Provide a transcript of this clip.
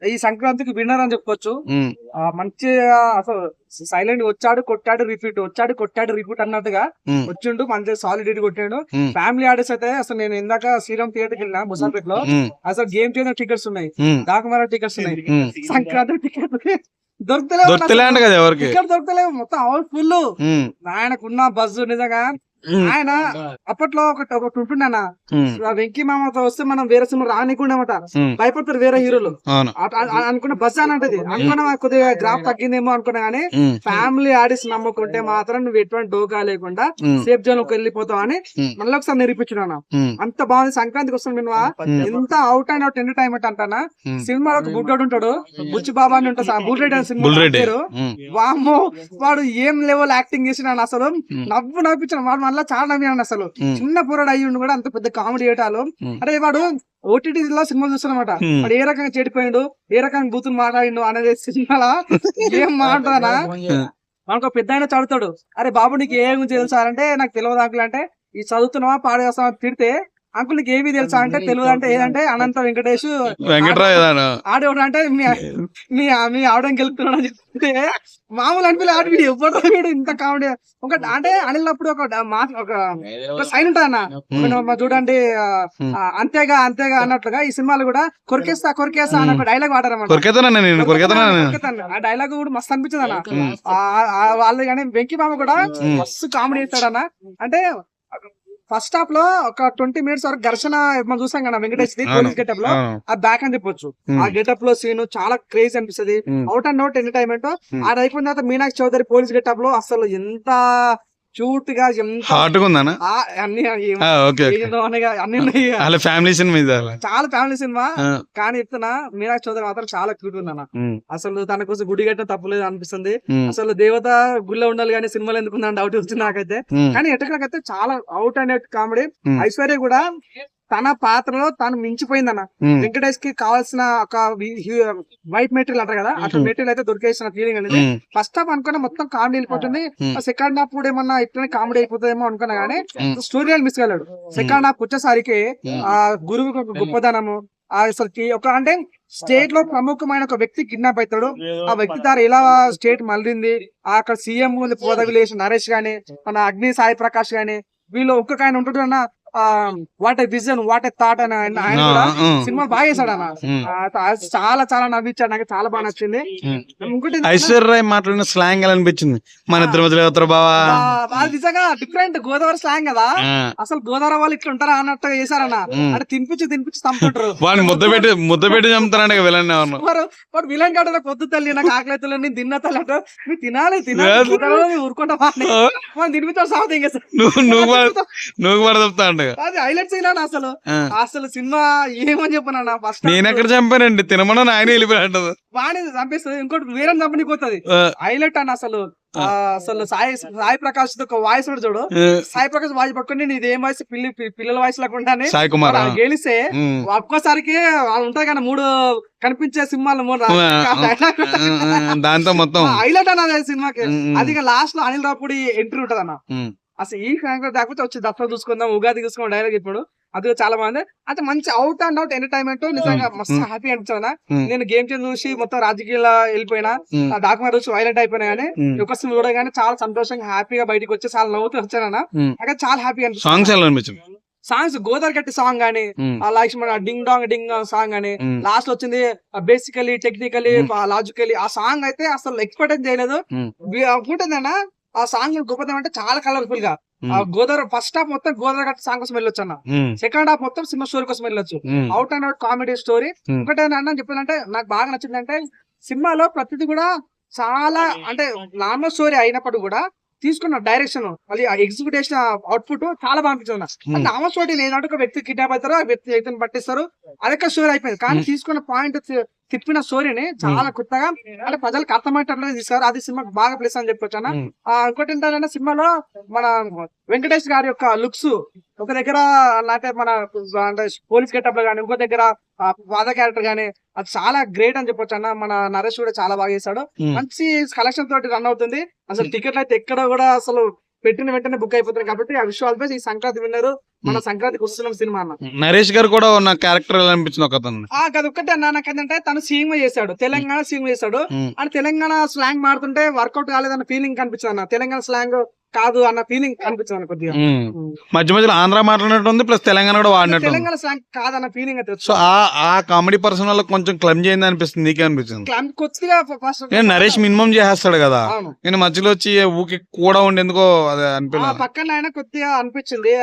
ఈ సంక్రాంతికి విన్నర్ అని చెప్పొచ్చు. మంచిగా అసలు సైలెంట్ వచ్చాడు కొట్టాడు రిపీట్, వచ్చాడు కొట్టాడు రిపీట్ అన్నట్టుగా వచ్చిండు. మంచిగా సాలిడ్ హిట్ కొట్టాడు. ఫ్యామిలీ ఆడియన్స్ అయితే అసలు నేను ఇందాక శ్రీరామ్ థియేటర్ కి వెళ్ళినా ముసాపేట్ లో, అసలు గేమ్ చేంజర్ టికెట్స్ ఉన్నాయి, డాకుమారా టికెట్స్ ఉన్నాయి, సంక్రాంతి టికెట్ దొరుకుతలేవు, టికెట్ దొరుకుతలేవు, మొత్తం హౌస్ ఫుల్. ఆయనకున్న బజ్ నిజంగా. ఆయన అప్పట్లో ఒకటి ఉంటుండన్న, వెంకీ మామతో వస్తే మనం వేరే సినిమా రానికుండేమట, భయపడతారు వేరే హీరోలు అనుకున్న బస్ అని అంటది. అనుకున్నా కొద్దిగా గ్రాఫ్ తగ్గిందేమో అనుకున్నా గానీ ఫ్యామిలీ ఆడిస్ నమ్ముకుంటే మాత్రం నువ్వు ఎటువంటి డోకా లేకుండా సేఫ్ జోన్ లోకి వెళ్ళిపోతావు అని మళ్ళీ ఒకసారి నిరూపించున్నా. అంత బాగుంది. సంక్రాంతికి వస్తుంది నేను ఎంత అవుట్ అండ్ అవుట్ ఎంటర్టైన్మెంట్ అంటానా. సినిమాలో ఒక బుడ్డోడు ఉంటాడు, బుచ్చి బాబా అని ఉంటాడు, బుల్రెడ్డి అనే సినిమా పేరు. వామ్మో వాడు ఏం లెవెల్ యాక్టింగ్ చేసిన అసలు నవ్వించిన వాడు. మళ్ళీ చాలా నవ్వినాను అసలు. చిన్న పోరాడు అయ్యి కూడా అంత పెద్ద కామెడీ చేయటాలు. అంటే వాడు ఓటీటీ లో సినిమా చూస్తున్నమాట, వాడు ఏ రకంగా చెడిపోయిండు, ఏ రకంగా బూతులు మాట్లాడిండు అనేది సినిమాలో ఏం మాట్లాడానా. మనకు పెద్ద ఆయన చదువుతాడు, అరే బాబు నీకు ఏ గురించి తెలుసా అంటే నాకు తెలియదు అంకుల్ అంటే, ఈ చదువుతున్నావా పాడేస్తావా తిడితే, అంకుల్ నీకు ఏమి తెలుసా అంటే తెలియదు అంటే ఏదంటే అనంత వెంకటేష్ ఆడేవాడు అంటే మీ ఆవిడని గెలుపుతున్నాడు అని చెప్తే మామూలు అనిపించలే. ఆడి ఎవరు వీడు ఇంత కామెడీ. ఒక అంటే అనిలినప్పుడు ఒక సైన్ ఉంటుంది అన్న, చూడండి అంతేగా అంతేగా అన్నట్లుగా ఈ సినిమాలు కూడా కొరికేస్తా కొరికేస్తా అన్న ఒక డైలాగ్ వాడారన్నమాట. ఆ డైలాగ్ కూడా మస్తు అనిపించింది అన్న వాళ్ళు. కానీ వెంకీ మామ కూడా మస్తు కామెడీ చేస్తాడన్న. అంటే ఫస్ట్ హాఫ్ లో ఒక 20 minutes వరకు ఘర్షణ మనం చూసాం కదా వెంకటేష్ పోలీస్ గెటప్ లో, ఆ బ్యాక్ అని చెప్పొచ్చు. ఆ గెటప్ లో సీన్ చాలా క్రేజ్ అనిపిస్తుంది, అవుట్ అండ్ అవుట్ ఎంటర్టైన్మెంట్. అది అయిపోయిన తర్వాత మీనాక్షి చౌదరి పోలీస్ గెటప్ లో అసలు ఎంత క్యూట్ గా చాలా ఫ్యామిలీ సినిమా. కానీ చెప్తున్నా మీనాక్షి చౌదరి మాత్రం చాలా క్యూట్ ఉందన్న. అసలు తన కోసం గుడి గట్ట తప్పులేదు అనిపిస్తుంది. అసలు దేవత గుళ్ళో ఉండాలి కానీ సినిమాలో ఎందుకుందని డౌట్ వచ్చింది నాకైతే. కానీ ఎట్టకైతే చాలా out and out comedy. Aishwarya కూడా తన పాత్రలో తను మించిపోయిందన్న. వెంకటేష్ కి కావాల్సిన ఒక వైట్ మెటీరియల్ అంటారు కదా, అట్లా మెటీరియల్ అయితే దొరికేసిన ఫీలింగ్ అనేది. ఫస్ట్ హాఫ్ అనుకున్నా మొత్తం కామెడీ వెళ్ళిపోతుంది, సెకండ్ హాఫ్ కూడా ఏమన్నా ఇట్లనే కామెడీ అయిపోతుందేమో అనుకున్నా గానీ స్టోరీ మిస్ కాలేడు. సెకండ్ హాఫ్ వచ్చేసరికి ఆ గురువుకి ఒక గొప్పదనము, అసలు ఒక అంటే స్టేట్ లో ప్రముఖమైన ఒక వ్యక్తి కిడ్నాప్ అవుతాడు, ఆ వ్యక్తి ద్వారా ఎలా స్టేట్ మళ్ళింది, అక్కడ సీఎం పదవి లేచిన నరేష్ గాని, మన అగ్ని సాయి ప్రకాష్ గాని, వీళ్ళు ఒక్కొక్క ఆయన ఉంటాడు అన్న. What a vision what a thought అని ఆయన కూడా సినిమా బాగా చేశాడు అన్న. చాలా చాలా నవ్వించాడు, నాకు చాలా బాగా నచ్చింది. ఇంకోటి ఐశ్వర్య మాట్లాడిన స్లాంగ్ ఎలా అనిపించింది, మన ఇద్దరు మధ్యలో బావా నిజంగా డిఫరెంట్ గోదావరి స్లాంగ్ కదా. అసలు గోదావరి వాళ్ళు ఇట్లా ఉంటారా అన్నట్టుగా చేశారన్న. అంటే తినిపించి చంపుతుంటారు, వాడిని ముద్ద పెట్టి చంపుతారంట విలన్. వాడు విలన్ కాదు, పొద్దు తల్లి నాకు ఆకలి తల్లి తిన్న తల్లి అంటే మీరు తినాలి ఊరుకుంటా మనం తినిపించారు సాగుతాయి ఇంకా నువ్వు కూడా చెప్తా అంటే అది హైలైట్స్ అయినా అసలు. అసలు సినిమా ఏమని చెప్పానన్న, ఫస్ట్ నేను ఎక్కడ చంపానండి తినమని ఆయన వెళ్ళిపోయాడు, వాడిని చంపేస్తుంది, ఇంకోటి వేరే చంపనిపోతుంది. హైలైట్ అన్న అసలు. అసలు సాయి ప్రకాష్ ఒక వాయిస్ కూడా చూడు, సాయి ప్రకాష్ వాయిస్ పట్టుకుని నీదేం వాయిస్ పిల్లల వాయిస్ లేకుండానే గెలిస్తే ఒక్కోసారికి వాళ్ళు ఉంటాయి కదా 3 కనిపించే సినిమాలు దాంతో మొత్తం హైలైట్ అన్న సినిమాకి. అది లాస్ట్ లో అనిల్ రాపుడి ఎంట్రీ ఉంటది అన్న. అసలు ఈ కాకపోతే వచ్చి దసరా చూసుకుందాం ఉగాది చూసుకుందాం డైలాగ్ ఇప్పుడు అది చాలా బాగుంది. అంటే మంచి అవుట్ అండ్ అవుట్ ఎంటర్టైన్మెంట్. నిజంగా మస్తు హ్యాపీ అనిపించదా. నేను గేమ్ చేంజ్ చూసి మొత్తం రాజకీయాల్లో వెళ్ళిపోయినా, డాక్యుమెంట్ చూసి వైలెంట్ అయిపోయినా గానీ ఒక సినిమా చూడగానే చాలా సంతోషంగా హ్యాపీగా బయటకి వచ్చి చాలా నవ్వుతూ వచ్చానన్నా. అక్కడ చాలా హ్యాపీ అనిపిస్తుంది. సాంగ్స్ గోదావరి కట్టి సాంగ్ గానీ, లక్ష్మణ డింగ్ డాంగ్ డింగ్ సాంగ్ గానీ, లాస్ట్ వచ్చింది బేసికలీ టెక్నికలీ లాజికలీ ఆ సాంగ్ అయితే అసలు ఎక్స్పెక్ట్ చేయలేదు. ఉంటుందన్నా ఆ సాంగ్ గొప్పదనం అంటే చాలా కలర్ఫుల్ గా. గోదావరి ఫస్ట్ హాఫ్ మొత్తం గోదావరి గట్ట సాంగ్ కోసం వెళ్ళొచ్చు అన్న, సెకండ్ హాఫ్ మొత్తం సినిమా స్టోరీ కోసం వెళ్ళొచ్చు. Out and out comedy story. ఒకటే అన్న చెప్పిందంటే నాకు బాగా నచ్చిందంటే సినిమాలో ప్రతిదీ కూడా చాలా అంటే నార్మల్ స్టోరీ అయినప్పుడు కూడా తీసుకున్న డైరెక్షన్ అది ఎగ్జిక్యూషన్ అవుట్పుట్ చాలా బాగా అనిపించింది. అంటే నార్మల్ స్టోరీ లేదంటే ఒక వ్యక్తి కిడ్నాప్ అవుతారు, ఆ వ్యక్తిని పట్టిస్తారు, అదొక స్టోరీ అయిపోయింది. కానీ తీసుకున్న పాయింట్ తిప్పిన స్టోరీని చాలా కొత్తగా అంటే ప్రజలకు అర్థమయ్యేటట్లుగా తీసుకోరు. అది సినిమాకి బాగా ప్లేస్ అని చెప్పొచ్చు అన్న. ఇంకోటి ఏంటంటే సినిమాలో మన వెంకటేష్ గారి యొక్క లుక్స్ ఒక దగ్గర అంటే మన అంటే పోలీస్ గెటప్ లో గానీ, ఇంకో దగ్గర ఫాదర్ క్యారెక్టర్ గానీ అది చాలా గ్రేట్ అని చెప్పొచ్చు అన్న. మన నరేష్ కూడా చాలా బాగా చేశాడు, మంచి కలెక్షన్ తోటి రన్ అవుతుంది. అసలు టికెట్లు అయితే ఎక్కడ కూడా అసలు పెట్టిన వెంటనే బుక్ అయిపోతుంది కాబట్టి ఆ విషయాల పై ఈ సంక్రాంతి విన్నర్ మన సంక్రాంతికి వస్తున్నాం సినిమా అన్న. నరేష్ గారు కూడా నా క్యారెక్టర్ ఎలా అనిపించింది ఒక అతను. అది ఒక్కటే అన్న నాకు ఏంటంటే తను సీఎం చేశాడు, తెలంగాణ సీఎం చేశాడు అని తెలంగాణ స్లాంగ్ మారుతుంటే వర్కౌట్ కాలేదన్న ఫీలింగ్ కనిపించింది అన్న. తెలంగాణ స్లాంగ్ కాదు అన్న ఫీలింగ్ కనిపించింది అన్న కొద్దిగా. మధ్య మధ్యలో ఆంధ్ర మాట్లాడినట్టు ఉంది, ప్లస్ తెలంగాణ కూడా వాడినట్టు. తెలంగాణ స్లాంగ్ కాదన్న ఫీలింగ్ అయితే. సో ఆ కామెడీ పర్సన్ వల్ల కొంచెం క్లమ్ చేయింది అనిపిస్తుంది, నీకే అనిపిస్తుంది? కొద్దిగా ఫస్ట్ నేను నరేష్ మినిమం చేసేస్తాడు కదా, అవును. నేను మధ్యలో వచ్చి ఊకి కూడా ఉండేందుకో అదే అనిపించలేదు. పక్కన ఆయన కొద్దిగా అనిపించింది.